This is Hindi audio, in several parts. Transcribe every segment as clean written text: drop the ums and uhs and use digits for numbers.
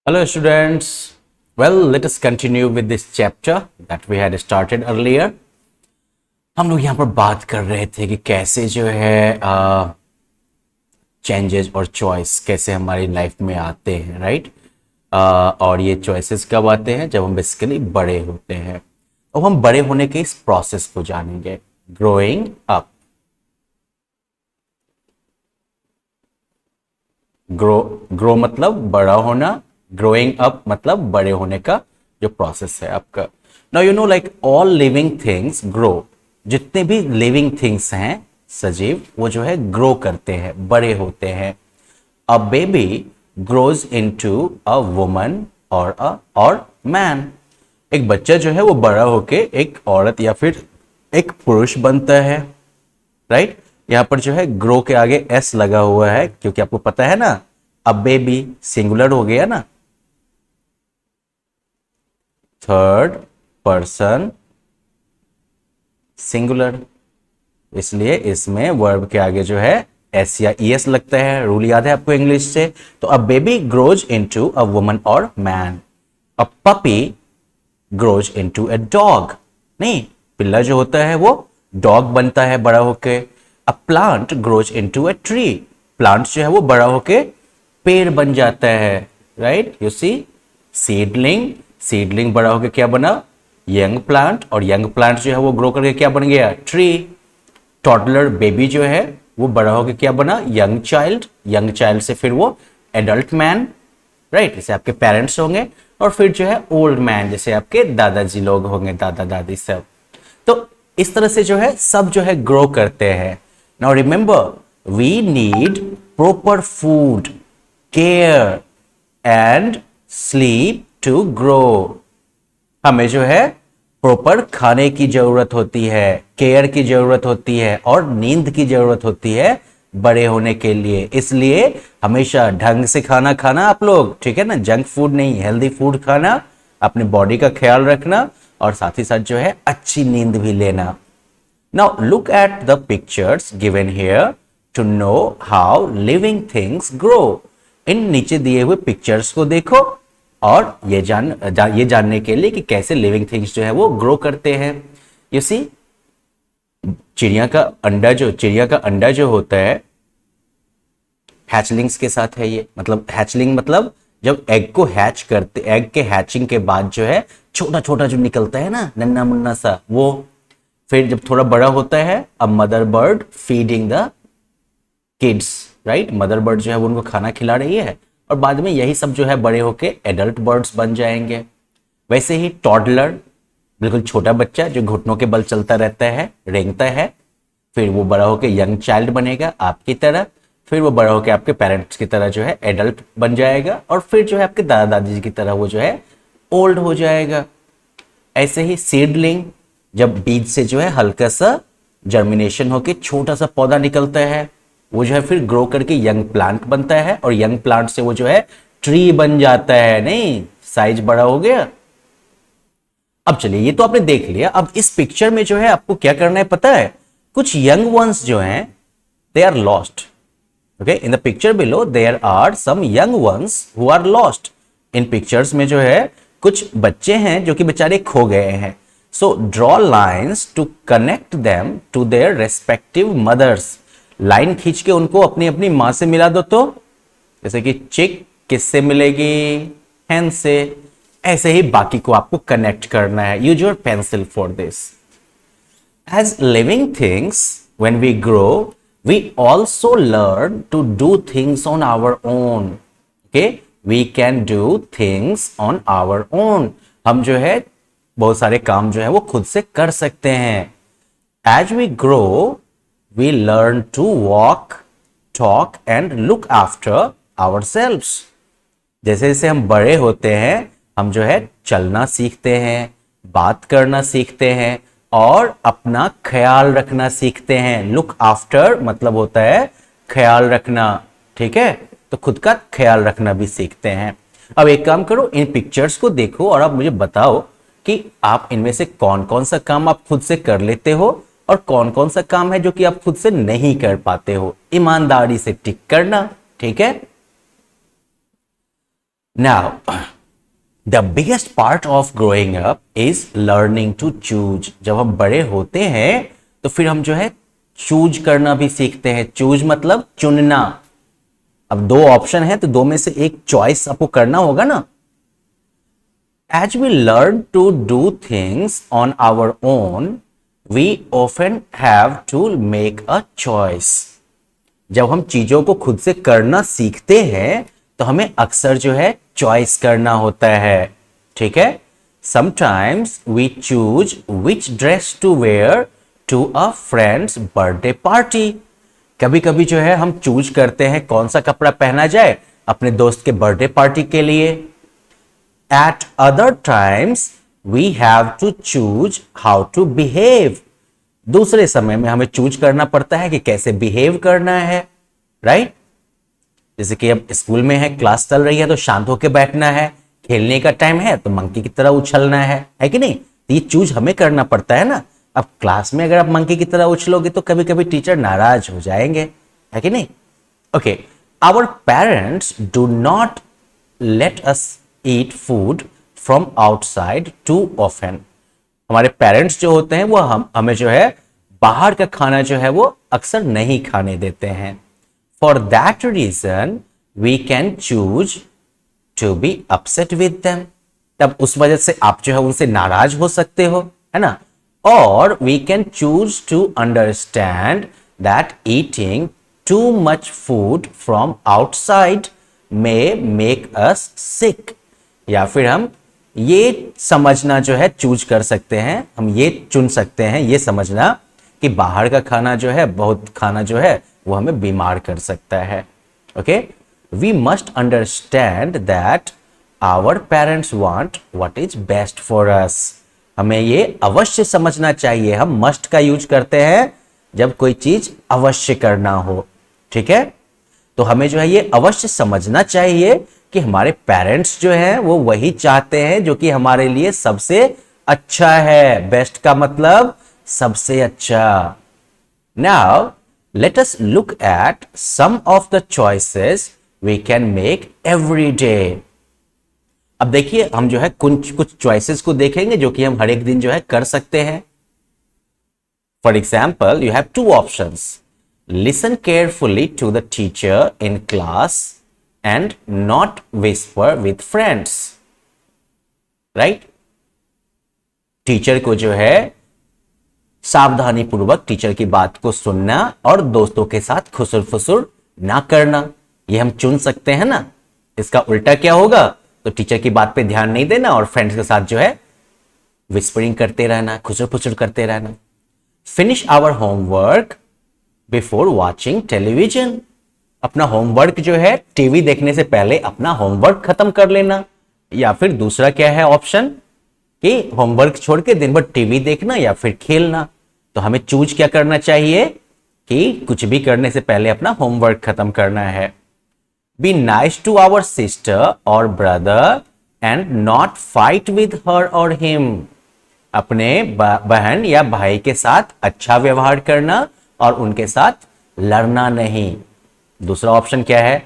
Hello students. Well, let us continue with this chapter that we had started earlier. हम लोग यहाँ पर बात कर रहे थे कि कैसे जो है चेंजेस और चॉइस कैसे हमारी लाइफ में आते हैं, राइट। और ये चॉइसेस कब आते हैं? जब हम बेसिकली बड़े होते हैं। अब हम बड़े होने के इस प्रोसेस को जानेंगे, ग्रोइंग अप। ग्रो मतलब बड़ा होना, ग्रोइंग अप मतलब बड़े होने का जो प्रोसेस है आपका। Now you know like all living things grow. जितने भी लिविंग थिंग्स हैं सजीव, वो जो है ग्रो करते हैं, बड़े होते हैं। अ baby grows into a woman और मैन। एक बच्चा जो है वो बड़ा होके एक औरत या फिर एक पुरुष बनता है, राइट। यहां पर जो है ग्रो के आगे एस लगा हुआ है क्योंकि आपको पता है ना, अब बेबी सिंगुलर हो गया ना, थर्ड पर्सन सिंगुलर, इसलिए इसमें वर्ब के आगे जो है एस या ईएस लगता है। रूल याद है आपको इंग्लिश से। तो a baby grows into a woman और man. A puppy grows into a dog. नहीं, पिल्ला जो होता है वो डॉग बनता है बड़ा होके। A plant grows into a tree. Plant जो है वो बड़ा होके पेड़ बन जाता है, राइट। यू सी, सीडलिंग बड़ा होके क्या बना? Young plant. और यंग प्लांट जो है वो ग्रो करके क्या बन गया? ट्री। टॉडलर बेबी जो है वो बड़ा होकर क्या बना? Young child. यंग चाइल्ड से फिर वो एडल्ट मैन, राइट, जैसे आपके पेरेंट्स होंगे। और फिर जो है ओल्ड मैन, जैसे आपके दादाजी लोग होंगे, दादा दादी सब। तो इस तरह से जो है सब जो है ग्रो करते हैं। Now remember, we need proper food, care and sleep to grow. हमें जो है प्रॉपर खाने की जरूरत होती है, केयर की जरूरत होती है और नींद की जरूरत होती है बड़े होने के लिए। इसलिए हमेशा ढंग से खाना खाना आप लोग, ठीक है ना। जंक फूड नहीं, हेल्दी फूड खाना, अपने बॉडी का ख्याल रखना और साथ ही साथ जो है अच्छी नींद भी लेना। Now look at the pictures given here to know how living things grow. इन नीचे दिए हुए पिक्चर्स को देखो और ये जानने के लिए कि कैसे लिविंग थिंग्स जो है वो ग्रो करते हैं। यू सी, चिड़िया का अंडा जो होता है हैचलिंग्स के साथ है। ये मतलब हैचलिंग मतलब जब एग को हैच करते, एग के हैचिंग के बाद जो है छोटा छोटा जो निकलता है ना, नन्ना मुन्ना सा, वो फिर जब थोड़ा बड़ा होता है, अब mother bird feeding the kids, right. Mother bird जो है वो उनको खाना खिला रही है और बाद में यही सब जो है बड़े होके एडल्ट बर्ड्स बन जाएंगे। वैसे ही टॉडलर, बिल्कुल छोटा बच्चा जो घुटनों के बल चलता रहता है, रेंगता है, फिर वो बड़ा होके यंग चाइल्ड बनेगा आपकी तरह। फिर वो बड़ा होके आपके पेरेंट्स की तरह जो है एडल्ट बन जाएगा और फिर जो है आपके दादा दादी जी की तरह वो जो है ओल्ड हो जाएगा। ऐसे ही सीडलिंग, जब बीज से जो है हल्का सा जर्मिनेशन होके छोटा सा पौधा निकलता है, वो जो है फिर ग्रो करके यंग प्लांट बनता है और यंग प्लांट से वो जो है ट्री बन जाता है, नहीं, साइज बड़ा हो गया। अब चलिए, ये तो आपने देख लिया। अब इस पिक्चर में जो है आपको क्या करना है पता है? कुछ यंग वंस जो हैं they are lost. Okay, in the picture below there are some young ones who are lost. इन पिक्चर्स में जो है कुछ बच्चे हैं जो कि बेचारे खो गए हैं। So draw lines to connect them to their respective mothers. Line खींच के उनको अपनी अपनी मां से मिला दो। तो जैसे कि चिक किससे मिलेगी? हैन से। ऐसे ही बाकी को आपको कनेक्ट करना है। Use your pencil for this. As living things, when we grow, we also learn to do things on our own. Okay, we can do things on our own. हम जो है बहुत सारे काम जो है वो खुद से कर सकते हैं। As we grow, we learn to walk, talk and look after ourselves. जैसे जैसे हम बड़े होते हैं हम जो है चलना सीखते हैं, बात करना सीखते हैं और अपना ख्याल रखना सीखते हैं। लुक आफ्टर मतलब होता है ख्याल रखना, ठीक है। तो खुद का ख्याल रखना भी सीखते हैं। अब एक काम करो, इन पिक्चर्स को देखो और आप मुझे बताओ कि आप इनमें से कौन कौन सा काम आप खुद से कर लेते हो और कौन कौन सा काम है जो कि आप खुद से नहीं कर पाते हो। ईमानदारी से टिक करना, ठीक है। Now the biggest part of growing up is learning to choose. जब हम बड़े होते हैं तो फिर हम जो है चूज करना भी सीखते हैं। चूज मतलब चुनना। अब दो ऑप्शन है तो दो में से एक चॉइस आपको करना होगा ना। As we learn to do things on our own, we often have to make a choice. जब हम चीजों को खुद से करना सीखते हैं तो हमें अक्सर जो है चॉइस करना होता है। ठीक है। Sometimes we choose which dress to wear to a friend's birthday party. कभी कभी जो है हम चूज करते हैं कौन सा कपड़ा पहना जाए अपने दोस्त के बर्थडे पार्टी के लिए। At other times, we have to choose how to behave. दूसरे समय में हमें चूज करना पड़ता है कि कैसे बिहेव करना है, राइट? जैसे कि अब स्कूल में है, क्लास चल रही है तो शांत होकर बैठना है, खेलने का टाइम है तो मंकी की तरह उछलना है कि नहीं? तो ये चूज हमें करना पड़ता है ना। अब क्लास में अगर आप मंकी की तरह उछलोगे तो कभी कभी टीचर नाराज हो जाएंगे, है कि नहीं? Okay, our parents do not let us eat food from outside too often. हमारे पेरेंट्स जो होते हैं वो हमें जो है बाहर का खाना जो है वो अक्सर नहीं खाने देते हैं। For that reason we can choose to be upset with them. तब उस वजह से आप जो है उनसे नाराज हो सकते हो, है ना? और we can choose to understand that eating too much food from outside may make us sick. या फिर हम ये समझना जो है चूज कर सकते हैं, हम ये चुन सकते हैं ये समझना कि बाहर का खाना जो है, बहुत खाना जो है वो हमें बीमार कर सकता है। Okay, we must understand that our parents want what is best for us. हमें ये अवश्य समझना चाहिए। हम मस्ट का यूज करते हैं जब कोई चीज अवश्य करना हो। ठीक है, तो हमें जो है ये अवश्य समझना चाहिए कि हमारे पेरेंट्स जो हैं वो वही चाहते हैं जो कि हमारे लिए सबसे अच्छा है। बेस्ट का मतलब सबसे अच्छा। Now let us look at some of the choices we can make every day. अब देखिए हम जो है कुछ चॉइसेस को देखेंगे जो कि हम हर एक दिन जो है कर सकते हैं। For example, you have two options. Listen carefully to the teacher in class and not whisper with friends. Right? Teacher को जो है सावधानी पूर्वक टीचर की बात को सुनना और दोस्तों के साथ खुसुर फुसुर ना करना, ये हम चुन सकते हैं ना। इसका उल्टा क्या होगा? तो टीचर की बात पे ध्यान नहीं देना और फ्रेंड्स के साथ जो है विस्परिंग करते रहना, खुसुर फुसुर करते रहना। Finish our homework before watching television. अपना होमवर्क जो है टीवी देखने से पहले अपना होमवर्क खत्म कर लेना। या फिर दूसरा क्या है ऑप्शन कि होमवर्क छोड़ के दिन भर टीवी देखना या फिर खेलना। तो हमें चूज क्या करना चाहिए कि कुछ भी करने से पहले अपना होमवर्क खत्म करना है। Be nice to our sister और brother and not fight with her और हिम। अपने बहन या भाई के साथ अच्छा व्यवहार करना और उनके साथ लड़ना नहीं। दूसरा ऑप्शन क्या है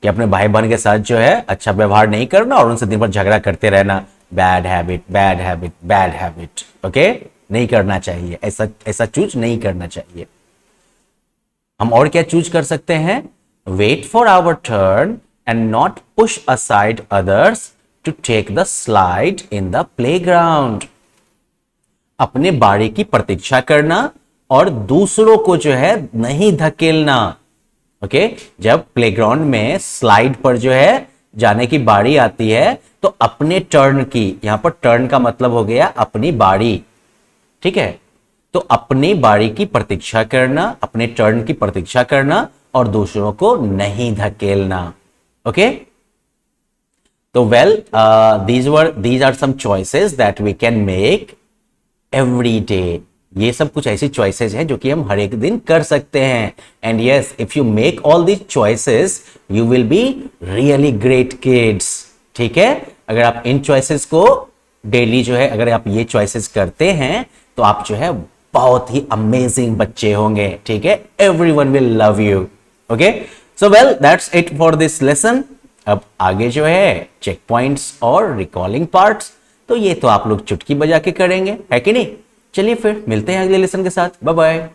कि अपने भाई बहन के साथ जो है अच्छा व्यवहार नहीं करना और उनसे दिन भर झगड़ा करते रहना। Bad habit, bad habit, bad habit. Okay, नहीं करना चाहिए, ऐसा चूज नहीं करना चाहिए। हम और क्या चूज कर सकते हैं? Wait for our turn and not push aside others to take the slide in the playground. अपने बारी की प्रतीक्षा करना और दूसरों को जो है नहीं धकेलना। ओके, जब प्लेग्राउंड में स्लाइड पर जो है जाने की बारी आती है तो अपने टर्न की, यहां पर टर्न का मतलब हो गया अपनी बारी। ठीक है, तो अपनी बारी की प्रतीक्षा करना, अपने टर्न की प्रतीक्षा करना और दूसरों को नहीं धकेलना। ओके, तो well these are some choices that we can make every day. ये सब कुछ ऐसी चॉइसेस हैं जो कि हम हर एक दिन कर सकते हैं। And yes, if you make all these choices you will be really great kids. ठीक है, अगर आप इन चॉइसेस को डेली जो है अगर आप ये चॉइसेस करते हैं तो आप जो है बहुत ही अमेजिंग बच्चे होंगे। ठीक है, everyone will love you. Okay, so well that's it for this lesson. अब आगे जो है चेक पॉइंट्स और रिकॉलिंग पार्ट्स, तो ये तो आप लोग चुटकी बजा के करेंगे, है कि नहीं। चलिए फिर मिलते हैं अगले लेसन के साथ, बाय बाय।